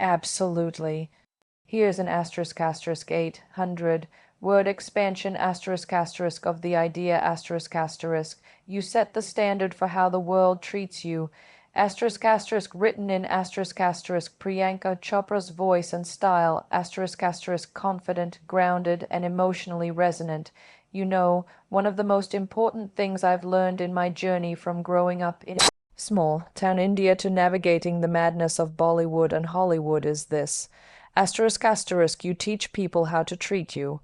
Absolutely. Here's an asterisk asterisk 800 word expansion asterisk asterisk of the idea asterisk asterisk. You set the standard for how the world treats you. Asterisk asterisk written in asterisk asterisk Priyanka Chopra's voice and style asterisk asterisk confident, grounded, and emotionally resonant. You know, one of the most important things I've learned in my journey from growing up in small town India to navigating the madness of Bollywood and Hollywood is this. Asterisk asterisk, you teach people how to treat you.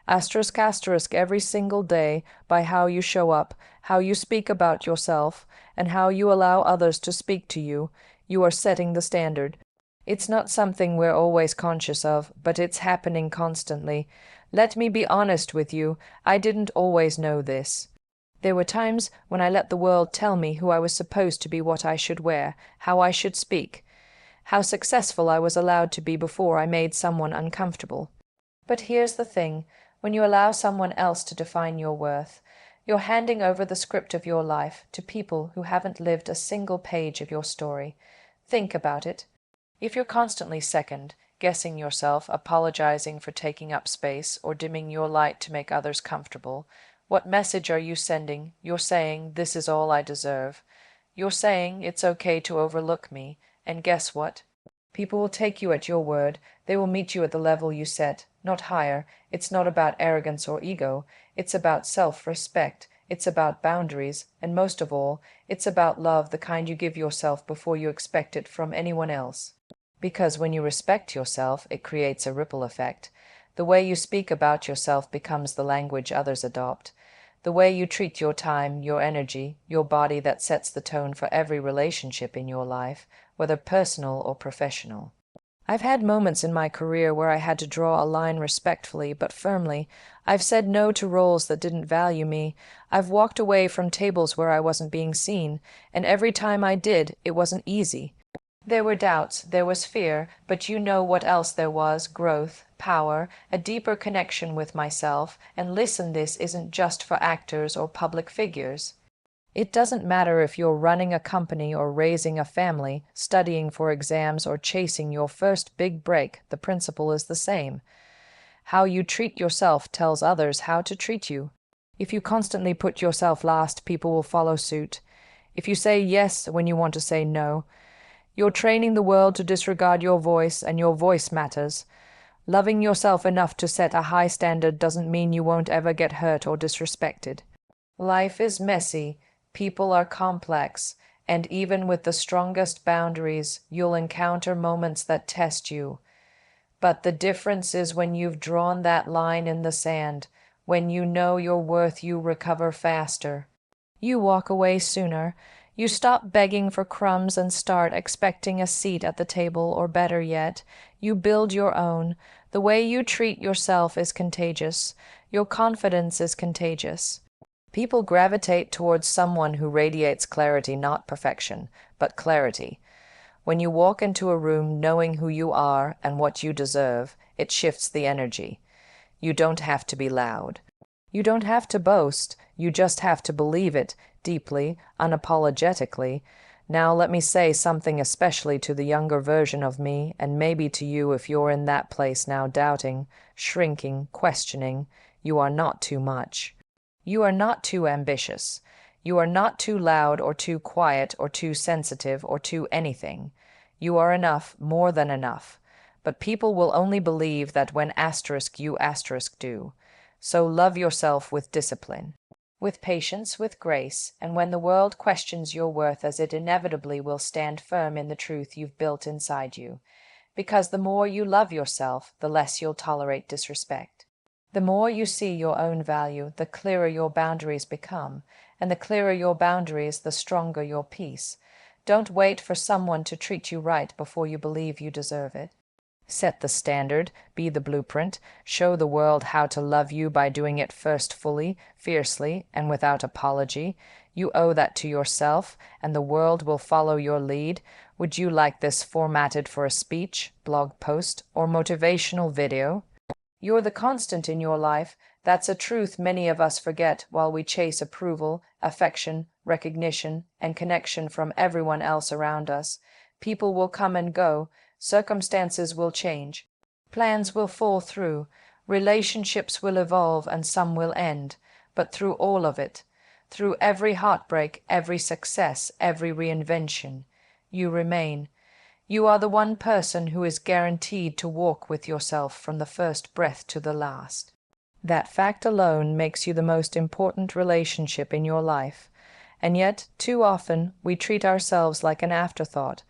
Asterisk asterisk every single day by how you show up, how you speak about yourself, and how you allow others to speak to you. You are setting the standard. It's not something we're always conscious of, but it's happening constantly. Let me be honest with you, I didn't always know this. There were times when I let the world tell me who I was supposed to be, what I should wear, how I should speak, how successful I was allowed to be before I made someone uncomfortable. But here's the thing, when you allow someone else to define your worth, you're handing over the script of your life to people who haven't lived a single page of your story. Think about it. If you're constantly second, guessing yourself, apologizing for taking up space, or dimming your light to make others comfortable, what message are you sending? You're saying, this is all I deserve. You're saying, it's okay to overlook me. And guess what? People will take you at your word. They will meet you at the level you set, not higher. It's not about arrogance or ego. It's about self-respect. It's about boundaries. And most of all, it's about love, the kind you give yourself before you expect it from anyone else. Because when you respect yourself, it creates a ripple effect. The way you speak about yourself becomes the language others adopt. The way you treat your time, your energy, your body, that sets the tone for every relationship in your life, whether personal or professional. I've had moments in my career where I had to draw a line respectfully but firmly. I've said no to roles that didn't value me. I've walked away from tables where I wasn't being seen, and every time I did, it wasn't easy. There were doubts, there was fear, but you know what else there was? Growth, power, a deeper connection with myself, and listen, this isn't just for actors or public figures. It doesn't matter if you're running a company or raising a family, studying for exams, or chasing your first big break, the principle is the same. How you treat yourself tells others how to treat you. If you constantly put yourself last, people will follow suit. If you say yes when you want to say no, you're training the world to disregard your voice, and your voice matters. Loving yourself enough to set a high standard doesn't mean you won't ever get hurt or disrespected. Life is messy. People are complex, and even with the strongest boundaries, you'll encounter moments that test you. But the difference is when you've drawn that line in the sand, when you know your worth, you recover faster. You walk away sooner. You stop begging for crumbs and start expecting a seat at the table, or better yet, you build your own. The way you treat yourself is contagious. Your confidence is contagious. People gravitate towards someone who radiates clarity, not perfection, but clarity. When you walk into a room knowing who you are and what you deserve, it shifts the energy. You don't have to be loud. You don't have to boast. You just have to believe it deeply, unapologetically. Now let me say something especially to the younger version of me, and maybe to you if you're in that place now, doubting, shrinking, questioning. You are not too much. You are not too ambitious. You are not too loud or too quiet or too sensitive or too anything. You are enough, more than enough. But people will only believe that when asterisk you asterisk do. So love yourself with discipline, with patience, with grace, and when the world questions your worth, as it inevitably will, stand firm in the truth you've built inside you. Because the more you love yourself, the less you'll tolerate disrespect. The more you see your own value, the clearer your boundaries become, and the clearer your boundaries, the stronger your peace. Don't wait for someone to treat you right before you believe you deserve it. Set the standard, be the blueprint, show the world how to love you by doing it first fully, fiercely, and without apology. You owe that to yourself, and the world will follow your lead. Would you like this formatted for a speech, blog post, or motivational video? You're the constant in your life. That's a truth many of us forget while we chase approval, affection, recognition, and connection from everyone else around us. People will come and go, Circumstances will change. Plans will fall through. Relationships will evolve and some will end. But through all of it, through every heartbreak, every success, every reinvention, you remain. You are the one person who is guaranteed to walk with yourself from the first breath to the last. That fact alone makes you the most important relationship in your life. And yet, too often, we treat ourselves like an afterthought.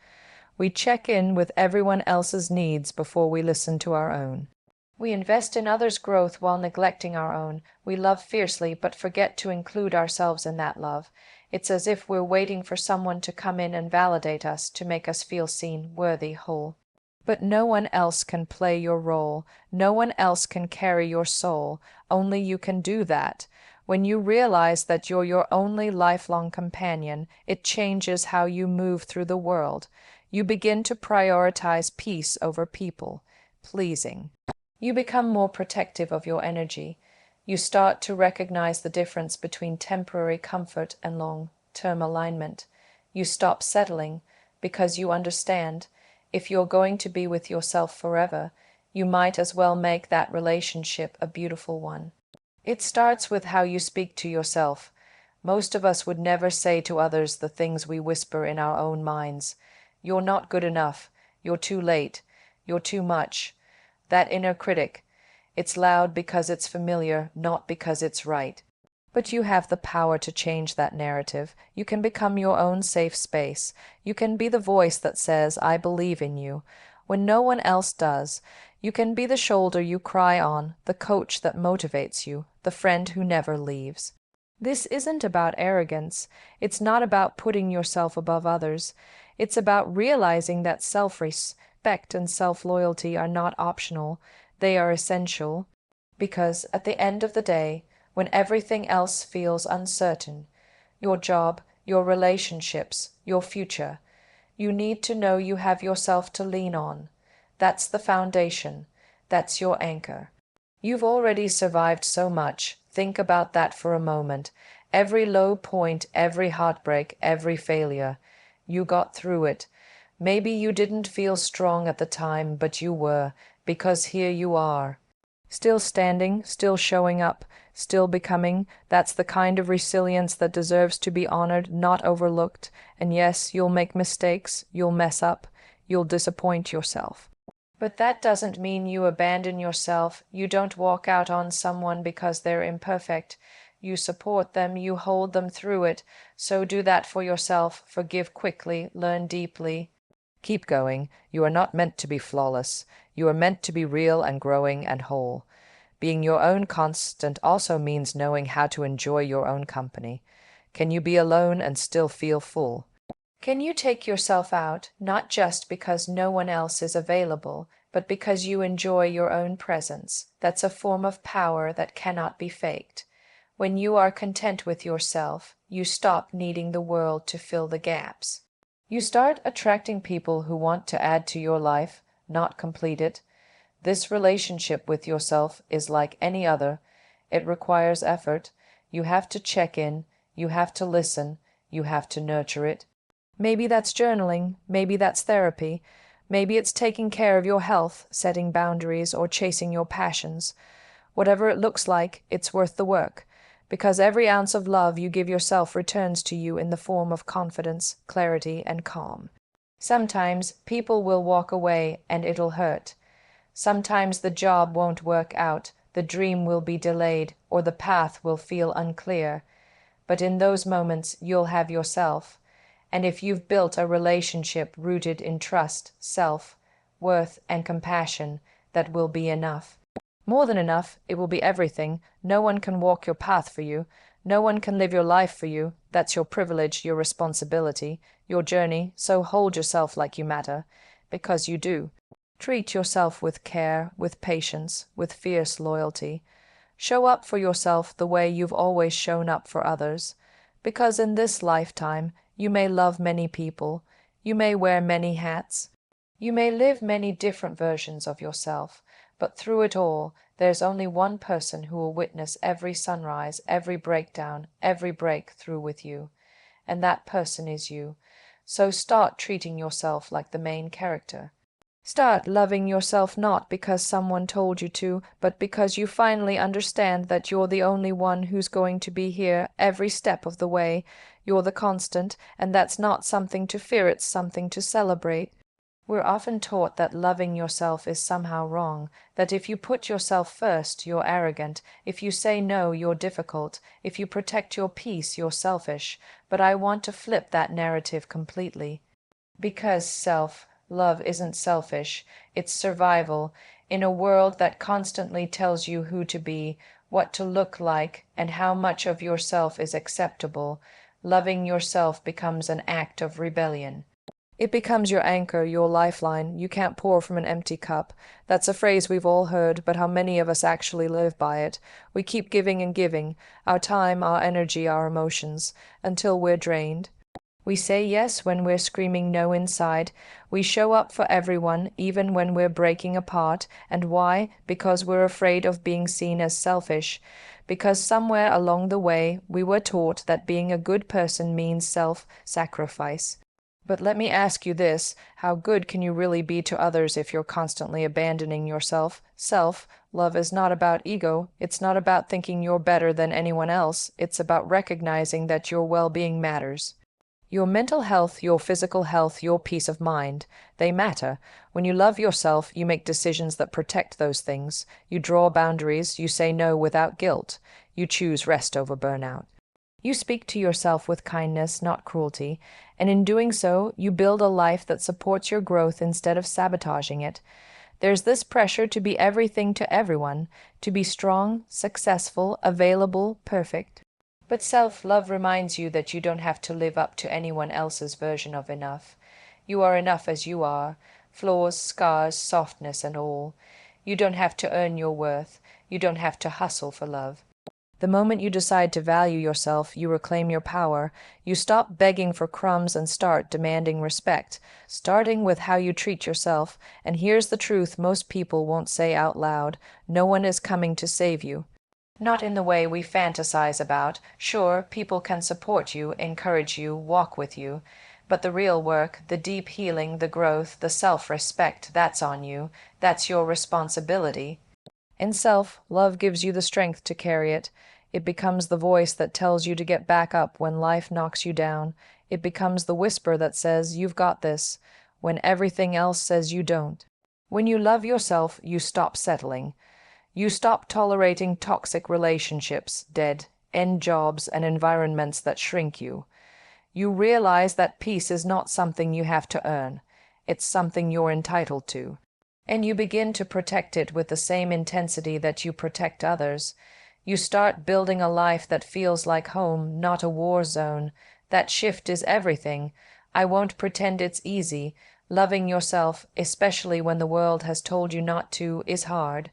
We check in with everyone else's needs before we listen to our own. We invest in others' growth while neglecting our own. We love fiercely but forget to include ourselves in that love. It's as if we're waiting for someone to come in and validate us, to make us feel seen, worthy, whole. But no one else can play your role. No one else can carry your soul. Only you can do that. When you realize that you're your only lifelong companion, it changes how you move through the world. You begin to prioritize peace over people, pleasing. You become more protective of your energy. You start to recognize the difference between temporary comfort and long-term alignment. You stop settling because you understand if you're going to be with yourself forever, you might as well make that relationship a beautiful one. It starts with how you speak to yourself. Most of us would never say to others the things we whisper in our own minds. You're not good enough. You're too late. You're too much. That inner critic. It's loud because it's familiar, not because it's right. But you have the power to change that narrative. You can become your own safe space. You can be the voice that says, I believe in you, when no one else does. You can be the shoulder you cry on, the coach that motivates you, the friend who never leaves. This isn't about arrogance. It's not about putting yourself above others. It's about realizing that self-respect and self-loyalty are not optional. They are essential. Because at the end of the day, when everything else feels uncertain, your job, your relationships, your future, you need to know you have yourself to lean on. That's the foundation. That's your anchor. You've already survived so much. Think about that for a moment. Every low point, every heartbreak, every failure. You got through it. Maybe you didn't feel strong at the time, but you were, because here you are. Still standing, still showing up, still becoming. That's the kind of resilience that deserves to be honored, not overlooked. And yes, you'll make mistakes, you'll mess up, you'll disappoint yourself. But that doesn't mean you abandon yourself. You don't walk out on someone because they're imperfect. You support them, you hold them through it. So do that for yourself. Forgive quickly, learn deeply. Keep going. You are not meant to be flawless. You are meant to be real and growing and whole. Being your own constant also means knowing how to enjoy your own company. Can you be alone and still feel full? Can you take yourself out, not just because no one else is available, but because you enjoy your own presence? That's a form of power that cannot be faked. When you are content with yourself, you stop needing the world to fill the gaps. You start attracting people who want to add to your life, not complete it. This relationship with yourself is like any other. It requires effort. You have to check in. You have to listen. You have to nurture it. Maybe that's journaling. Maybe that's therapy. Maybe it's taking care of your health, setting boundaries, or chasing your passions. Whatever it looks like, it's worth the work. Because every ounce of love you give yourself returns to you in the form of confidence, clarity, and calm. Sometimes people will walk away and it'll hurt. Sometimes the job won't work out, the dream will be delayed, or the path will feel unclear. But in those moments, you'll have yourself. And if you've built a relationship rooted in trust, self-worth, and compassion, that will be enough. More than enough, it will be everything. No one can walk your path for you. No one can live your life for you. That's your privilege, your responsibility, your journey, so hold yourself like you matter, because you do. Treat yourself with care, with patience, with fierce loyalty. Show up for yourself the way you've always shown up for others, because in this lifetime you may love many people, you may wear many hats, you may live many different versions of yourself, but through it all, there's only one person who will witness every sunrise, every breakdown, every breakthrough with you, and that person is you. So start treating yourself like the main character. Start loving yourself not because someone told you to, but because you finally understand that you're the only one who's going to be here every step of the way. You're the constant, and that's not something to fear, it's something to celebrate. We're often taught that loving yourself is somehow wrong, that if you put yourself first, you're arrogant, if you say no, you're difficult, if you protect your peace, you're selfish. But I want to flip that narrative completely. Because self-love isn't selfish, it's survival. In a world that constantly tells you who to be, what to look like, and how much of yourself is acceptable, loving yourself becomes an act of rebellion. It becomes your anchor, your lifeline. You can't pour from an empty cup. That's a phrase we've all heard, but how many of us actually live by it? We keep giving and giving, our time, our energy, our emotions, until we're drained. We say yes when we're screaming no inside. We show up for everyone, even when we're breaking apart. And why? Because we're afraid of being seen as selfish. Because somewhere along the way, we were taught that being a good person means self-sacrifice. But let me ask you this, how good can you really be to others if you're constantly abandoning yourself? Self-love is not about ego. It's not about thinking you're better than anyone else. It's about recognizing that your well-being matters. Your mental health, your physical health, your peace of mind, they matter. When you love yourself, you make decisions that protect those things. You draw boundaries, you say no without guilt. You choose rest over burnout. You speak to yourself with kindness, not cruelty, and in doing so, you build a life that supports your growth instead of sabotaging it. There's this pressure to be everything to everyone, to be strong, successful, available, perfect. But self-love reminds you that you don't have to live up to anyone else's version of enough. You are enough as you are, flaws, scars, softness, and all. You don't have to earn your worth. You don't have to hustle for love. The moment you decide to value yourself, you reclaim your power. You stop begging for crumbs and start demanding respect, starting with how you treat yourself. And here's the truth most people won't say out loud. No one is coming to save you. Not in the way we fantasize about. Sure, people can support you, encourage you, walk with you. But the real work, the deep healing, the growth, the self-respect, that's on you. That's your responsibility. And self-love gives you the strength to carry it. It becomes the voice that tells you to get back up when life knocks you down. It becomes the whisper that says, you've got this, when everything else says you don't. When you love yourself, you stop settling. You stop tolerating toxic relationships, dead-end jobs, and environments that shrink you. You realize that peace is not something you have to earn. It's something you're entitled to. And you begin to protect it with the same intensity that you protect others. You start building a life that feels like home, not a war zone. That shift is everything. I won't pretend it's easy. Loving yourself, especially when the world has told you not to, is hard.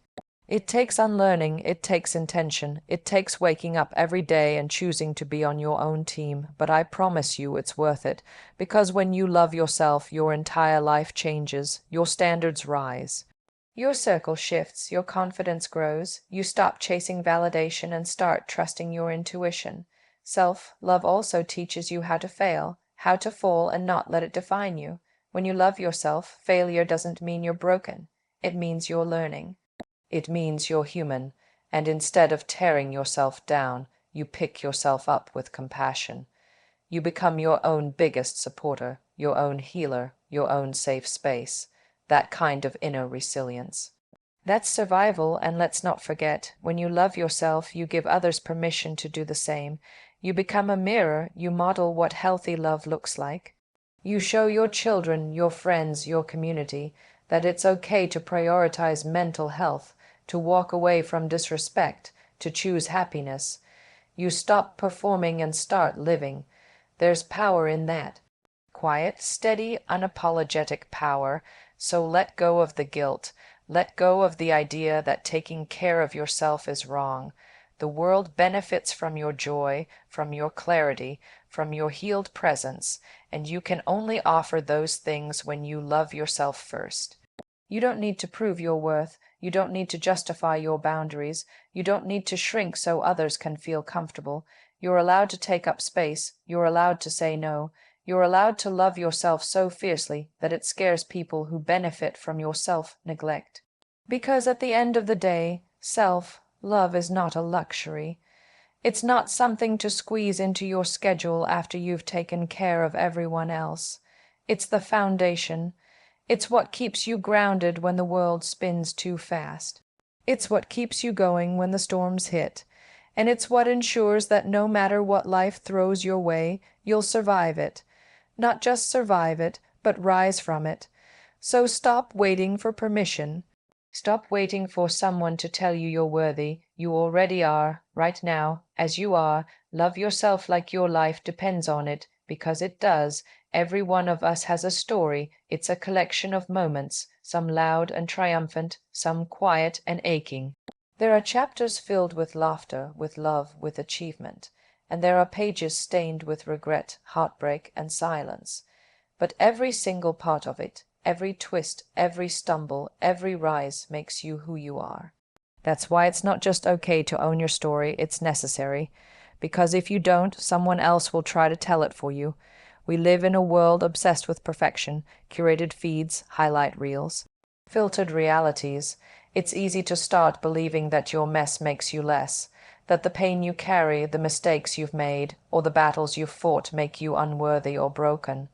It takes unlearning, it takes intention, it takes waking up every day and choosing to be on your own team, but I promise you it's worth it, because when you love yourself, your entire life changes, your standards rise. Your circle shifts, your confidence grows, you stop chasing validation and start trusting your intuition. Self-love also teaches you how to fail, how to fall and not let it define you. When you love yourself, failure doesn't mean you're broken, it means you're learning. It means you're human, and instead of tearing yourself down, you pick yourself up with compassion. You become your own biggest supporter, your own healer, your own safe space. That kind of inner resilience. That's survival, and let's not forget, when you love yourself, you give others permission to do the same. You become a mirror, you model what healthy love looks like. You show your children, your friends, your community, that it's okay to prioritize mental health, to walk away from disrespect, to choose happiness. You stop performing and start living. There's power in that. Quiet, steady, unapologetic power. So let go of the guilt. Let go of the idea that taking care of yourself is wrong. The world benefits from your joy, from your clarity, from your healed presence, and you can only offer those things when you love yourself first. You don't need to prove your worth. You don't need to justify your boundaries. You don't need to shrink so others can feel comfortable. You're allowed to take up space. You're allowed to say no. You're allowed to love yourself so fiercely that it scares people who benefit from your self-neglect. Because at the end of the day, self-love is not a luxury. It's not something to squeeze into your schedule after you've taken care of everyone else. It's the foundation. It's what keeps you grounded when the world spins too fast. It's what keeps you going when the storms hit. And it's what ensures that no matter what life throws your way, you'll survive it. Not just survive it, but rise from it. So stop waiting for permission. Stop waiting for someone to tell you you're worthy. You already are, right now, as you are. Love yourself like your life depends on it, because it does. Every one of us has a story. It's a collection of moments, some loud and triumphant, some quiet and aching. There are chapters filled with laughter, with love, with achievement, and there are pages stained with regret, heartbreak, and silence. But every single part of it, every twist, every stumble, every rise makes you who you are. That's why it's not just okay to own your story, it's necessary. Because if you don't, someone else will try to tell it for you. We live in a world obsessed with perfection, curated feeds, highlight reels, filtered realities. It's easy to start believing that your mess makes you less, that the pain you carry, the mistakes you've made, or the battles you've fought make you unworthy or broken.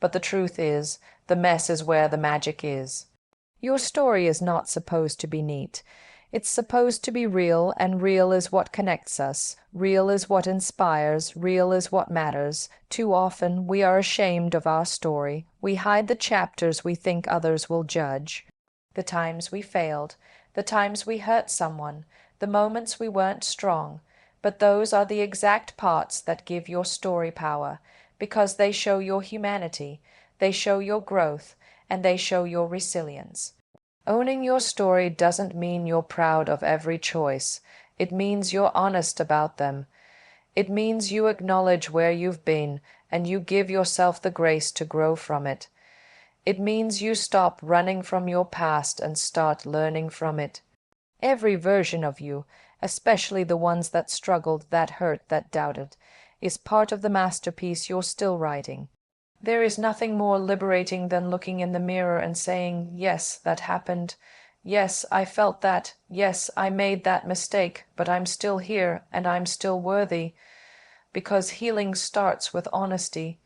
But the truth is, the mess is where the magic is. Your story is not supposed to be neat. It's supposed to be real, and real is what connects us. Real is what inspires. Real is what matters. Too often, we are ashamed of our story. We hide the chapters we think others will judge. The times we failed, the times we hurt someone, the moments we weren't strong. But those are the exact parts that give your story power, because they show your humanity, they show your growth, and they show your resilience. Owning your story doesn't mean you're proud of every choice. It means you're honest about them. It means you acknowledge where you've been, and you give yourself the grace to grow from it. It means you stop running from your past and start learning from it. Every version of you, especially the ones that struggled, that hurt, that doubted, is part of the masterpiece you're still writing. There is nothing more liberating than looking in the mirror and saying, yes, that happened. Yes, I felt that. Yes, I made that mistake, but I'm still here and I'm still worthy. Because healing starts with honesty.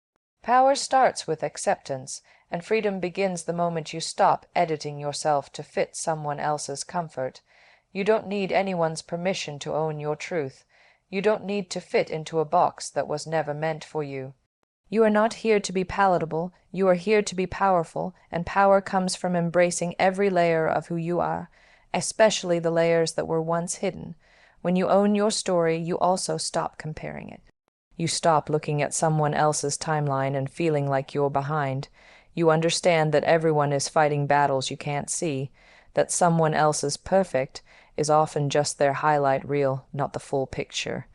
Power starts with acceptance, and freedom begins the moment you stop editing yourself to fit someone else's comfort. You don't need anyone's permission to own your truth. You don't need to fit into a box that was never meant for you. You are not here to be palatable, you are here to be powerful, and power comes from embracing every layer of who you are, especially the layers that were once hidden. When you own your story, you also stop comparing it. You stop looking at someone else's timeline and feeling like you're behind. You understand that everyone is fighting battles you can't see, that someone else's perfect is often just their highlight reel, not the full picture.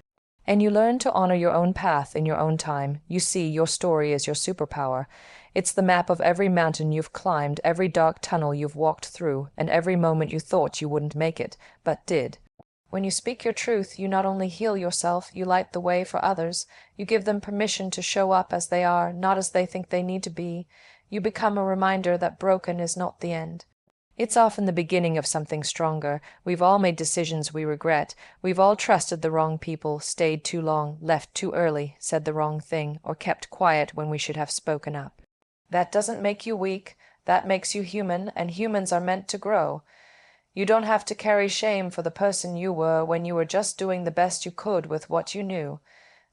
And you learn to honor your own path in your own time. You see, your story is your superpower. It's the map of every mountain you've climbed, every dark tunnel you've walked through, and every moment you thought you wouldn't make it, but did. When you speak your truth, you not only heal yourself, you light the way for others. You give them permission to show up as they are, not as they think they need to be. You become a reminder that broken is not the end. It's often the beginning of something stronger. We've all made decisions we regret. We've all trusted the wrong people, stayed too long, left too early, said the wrong thing, or kept quiet when we should have spoken up. That doesn't make you weak. That makes you human, and humans are meant to grow. You don't have to carry shame for the person you were when you were just doing the best you could with what you knew.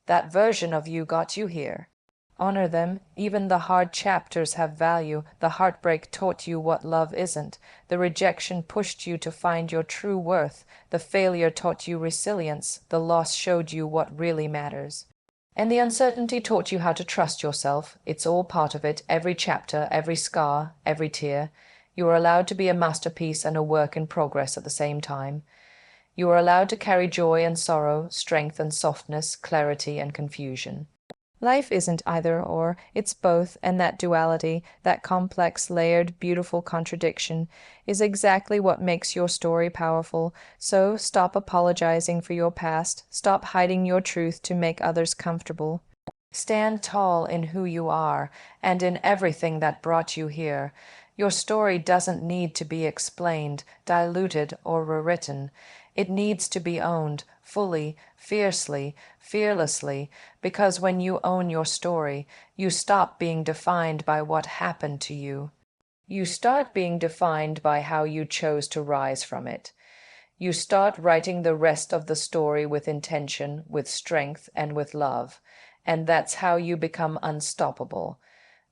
That version of you got you here. Honor them. Even the hard chapters have value. The heartbreak taught you what love isn't. The rejection pushed you to find your true worth. The failure taught you resilience. The loss showed you what really matters. And the uncertainty taught you how to trust yourself. It's all part of it, every chapter, every scar, every tear. You are allowed to be a masterpiece and a work in progress at the same time. You are allowed to carry joy and sorrow, strength and softness, clarity and confusion. Life isn't either or, it's both, and that duality, that complex, layered, beautiful contradiction, is exactly what makes your story powerful. So stop apologizing for your past, stop hiding your truth to make others comfortable. Stand tall in who you are and in everything that brought you here. Your story doesn't need to be explained, diluted, or rewritten. It needs to be owned fully, fiercely, fearlessly, because when you own your story, you stop being defined by what happened to you. You start being defined by how you chose to rise from it. You start writing the rest of the story with intention, with strength, and with love. And that's how you become unstoppable.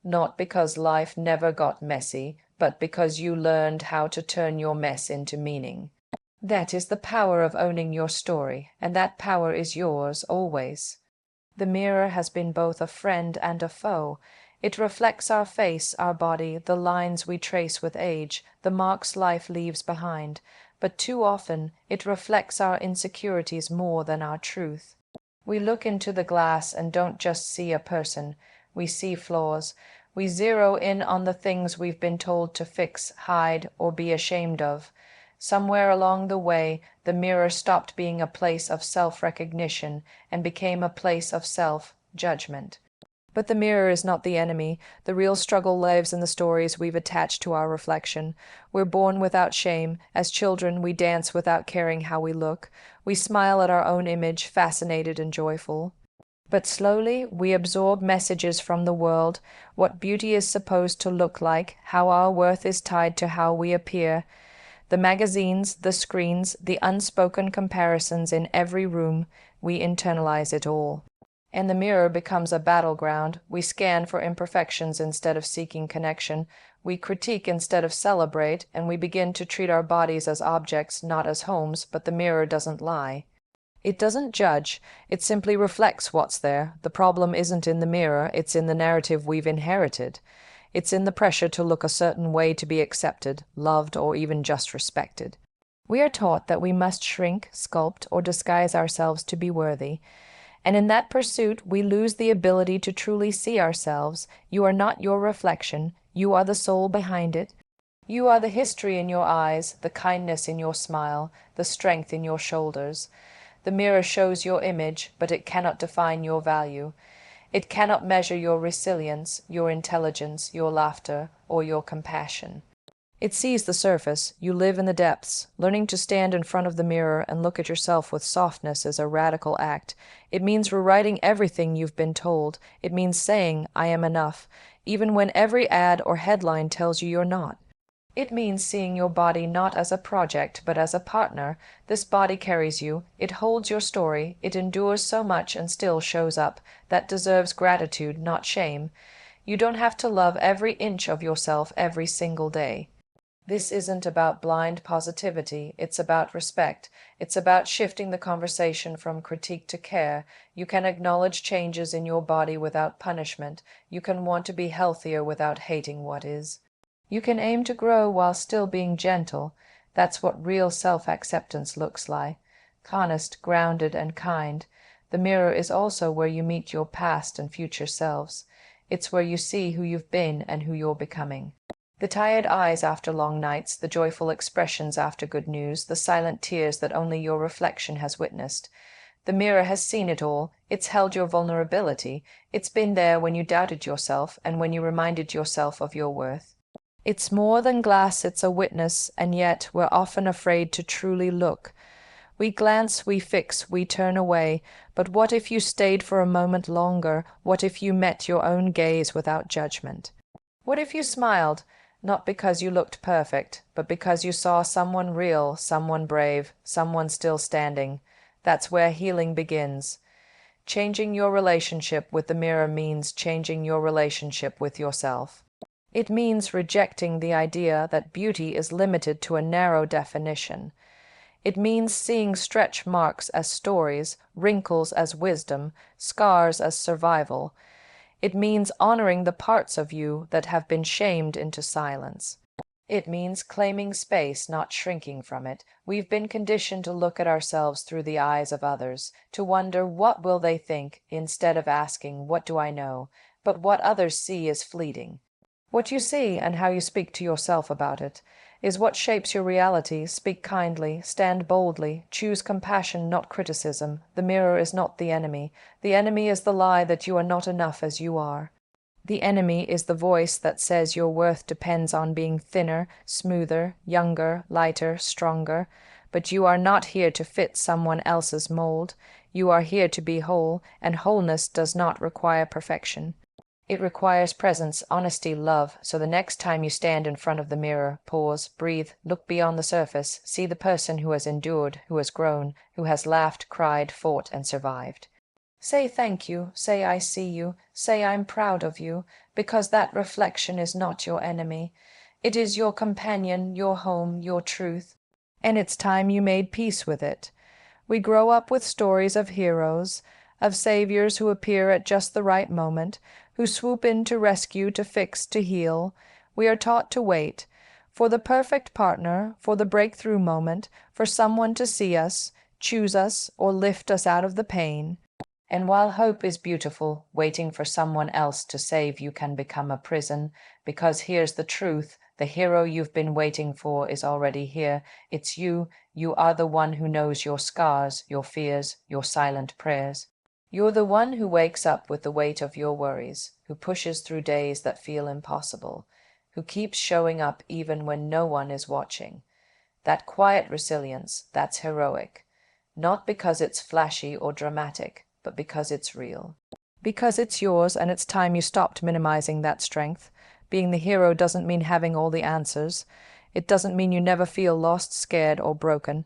Not because life never got messy, but because you learned how to turn your mess into meaning. That is the power of owning your story, and that power is yours always. The mirror has been both a friend and a foe. It reflects our face, our body, the lines we trace with age, the marks life leaves behind. But too often it reflects our insecurities more than our truth. We look into the glass and don't just see a person. We see flaws. We zero in on the things we've been told to fix, hide, or be ashamed of. Somewhere along the way, the mirror stopped being a place of self-recognition and became a place of self-judgment. But the mirror is not the enemy. The real struggle lives in the stories we've attached to our reflection. We're born without shame. As children, we dance without caring how we look. We smile at our own image, fascinated and joyful. But slowly, we absorb messages from the world, what beauty is supposed to look like, how our worth is tied to how we appear. The magazines, the screens, the unspoken comparisons in every room, we internalize it all. And the mirror becomes a battleground. We scan for imperfections instead of seeking connection. We critique instead of celebrate, and we begin to treat our bodies as objects, not as homes, but the mirror doesn't lie. It doesn't judge. It simply reflects what's there. The problem isn't in the mirror, it's in the narrative we've inherited. It's in the pressure to look a certain way to be accepted, loved, or even just respected. We are taught that we must shrink, sculpt, or disguise ourselves to be worthy. And in that pursuit, we lose the ability to truly see ourselves. You are not your reflection. You are the soul behind it. You are the history in your eyes, the kindness in your smile, the strength in your shoulders. The mirror shows your image, but it cannot define your value. It cannot measure your resilience, your intelligence, your laughter, or your compassion. It sees the surface. You live in the depths. Learning to stand in front of the mirror and look at yourself with softness is a radical act. It means rewriting everything you've been told. It means saying, I am enough, even when every ad or headline tells you you're not. It means seeing your body not as a project, but as a partner. This body carries you. It holds your story. It endures so much and still shows up. That deserves gratitude, not shame. You don't have to love every inch of yourself every single day. This isn't about blind positivity. It's about respect. It's about shifting the conversation from critique to care. You can acknowledge changes in your body without punishment. You can want to be healthier without hating what is. You can aim to grow while still being gentle. That's what real self-acceptance looks like. Honest, grounded, and kind. The mirror is also where you meet your past and future selves. It's where you see who you've been and who you're becoming. The tired eyes after long nights, the joyful expressions after good news, the silent tears that only your reflection has witnessed. The mirror has seen it all. It's held your vulnerability. It's been there when you doubted yourself and when you reminded yourself of your worth. It's more than glass, it's a witness, and yet we're often afraid to truly look. We glance, we fix, we turn away, but what if you stayed for a moment longer? What if you met your own gaze without judgment? What if you smiled? Not because you looked perfect, but because you saw someone real, someone brave, someone still standing. That's where healing begins. Changing your relationship with the mirror means changing your relationship with yourself. It means rejecting the idea that beauty is limited to a narrow definition. It means seeing stretch marks as stories, wrinkles as wisdom, scars as survival. It means honoring the parts of you that have been shamed into silence. It means claiming space, not shrinking from it. We've been conditioned to look at ourselves through the eyes of others, to wonder what will they think, instead of asking, what do I know? But what others see is fleeting. What you see and how you speak to yourself about it. is what shapes your reality. Speak kindly, stand boldly, choose compassion, not criticism. The mirror is not the enemy. The enemy is the lie that you are not enough as you are. The enemy is the voice that says your worth depends on being thinner, smoother, younger, lighter, stronger. But you are not here to fit someone else's mold. You are here to be whole, and wholeness does not require perfection. It requires presence, honesty, love. So the next time you stand in front of the mirror, pause, breathe, look beyond the surface, see the person who has endured, who has grown, who has laughed, cried, fought, and survived. Say thank you, say I see you, say I'm proud of you, because that reflection is not your enemy. It is your companion, your home, your truth. And it's time you made peace with it. We grow up with stories of heroes, of saviors who appear at just the right moment, who swoop in to rescue, to fix, to heal. We are taught to wait for the perfect partner, for the breakthrough moment, for someone to see us, choose us, or lift us out of the pain. And while hope is beautiful, waiting for someone else to save you can become a prison, because here's the truth, the hero you've been waiting for is already here. It's you. You are the one who knows your scars, your fears, your silent prayers. You're the one who wakes up with the weight of your worries, who pushes through days that feel impossible, who keeps showing up even when no one is watching. That quiet resilience, that's heroic. Not because it's flashy or dramatic, but because it's real. Because it's yours, and it's time you stopped minimizing that strength. Being the hero doesn't mean having all the answers. It doesn't mean you never feel lost, scared, or broken.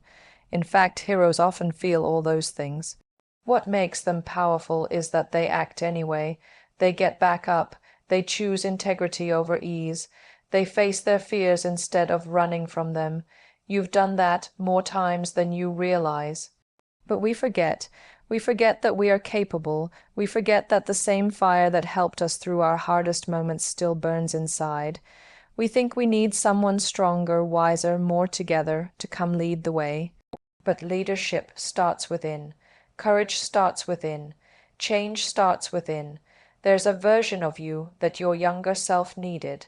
In fact, heroes often feel all those things. What makes them powerful is that they act anyway. They get back up. They choose integrity over ease. They face their fears instead of running from them. You've done that more times than you realize. But we forget. We forget that we are capable. We forget that the same fire that helped us through our hardest moments still burns inside. We think we need someone stronger, wiser, more together to come lead the way. But leadership starts within. Courage starts within. Change starts within. There's a version of you that your younger self needed.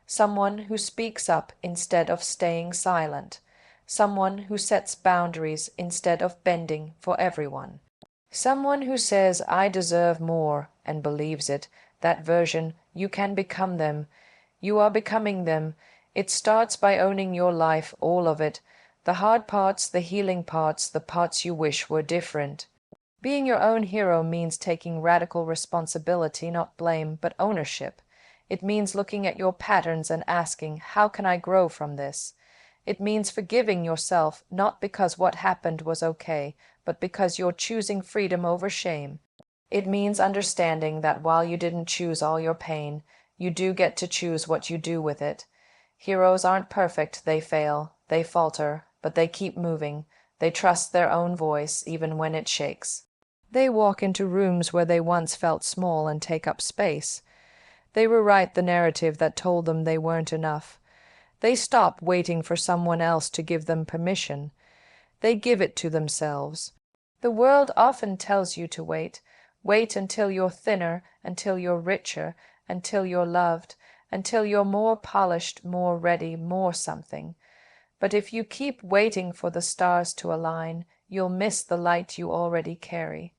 Someone who speaks up instead of staying silent. Someone who sets boundaries instead of bending for everyone. Someone who says, I deserve more, and believes it. That version, you can become them. You are becoming them. It starts by owning your life, all of it. The hard parts, the healing parts, the parts you wish were different. Being your own hero means taking radical responsibility, not blame, but ownership. It means looking at your patterns and asking, how can I grow from this? It means forgiving yourself, not because what happened was okay, but because you're choosing freedom over shame. It means understanding that while you didn't choose all your pain, you do get to choose what you do with it. Heroes aren't perfect, they fail, they falter, but they keep moving. They trust their own voice, even when it shakes. They walk into rooms where they once felt small and take up space. They rewrite the narrative that told them they weren't enough. They stop waiting for someone else to give them permission. They give it to themselves. The world often tells you to wait. Wait until you're thinner, until you're richer, until you're loved, until you're more polished, more ready, more something. But if you keep waiting for the stars to align, you'll miss the light you already carry.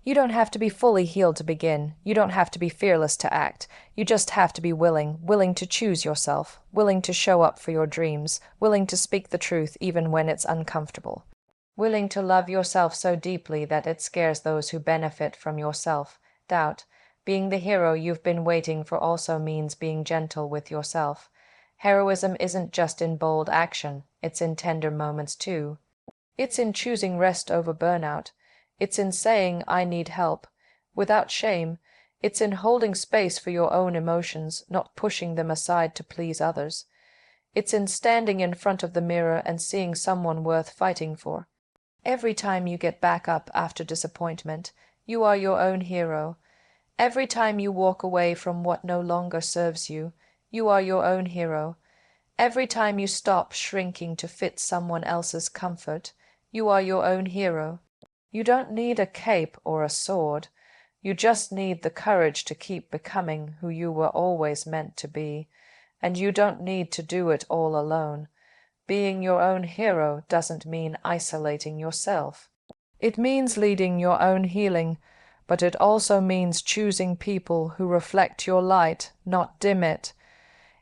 You don't have to be fully healed to begin. You don't have to be fearless to act. You just have to be willing to choose yourself, willing to show up for your dreams, willing to speak the truth even when it's uncomfortable. Willing to love yourself so deeply that it scares those who benefit from your self-doubt. Being the hero you've been waiting for also means being gentle with yourself. Heroism isn't just in bold action, it's in tender moments too. It's in choosing rest over burnout. It's in saying, I need help, without shame. It's in holding space for your own emotions, not pushing them aside to please others. It's in standing in front of the mirror and seeing someone worth fighting for. Every time you get back up after disappointment, you are your own hero. Every time you walk away from what no longer serves you, you are your own hero. Every time you stop shrinking to fit someone else's comfort, you are your own hero. You don't need a cape or a sword. You just need the courage to keep becoming who you were always meant to be. And you don't need to do it all alone. Being your own hero doesn't mean isolating yourself. It means leading your own healing, but it also means choosing people who reflect your light, not dim it.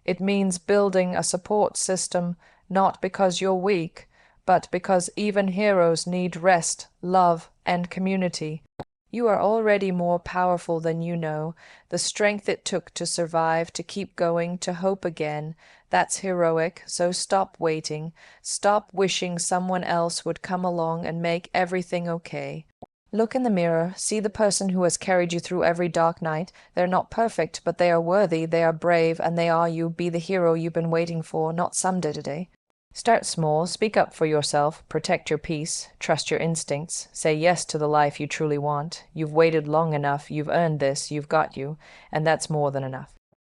It means building a support system, not because you're weak, but because even heroes need rest, love, and community. You are already more powerful than you know. The strength it took to survive, to keep going, to hope again, that's heroic, so stop waiting. Stop wishing someone else would come along and make everything okay. Look in the mirror, see the person who has carried you through every dark night. They're not perfect, but they are worthy, they are brave, and they are you. Be the hero you've been waiting for, not someday today. Start small, speak up for yourself, protect your peace, trust your instincts, say yes to the life you truly want. You've waited long enough, you've earned this, you've got you, and that's more than enough.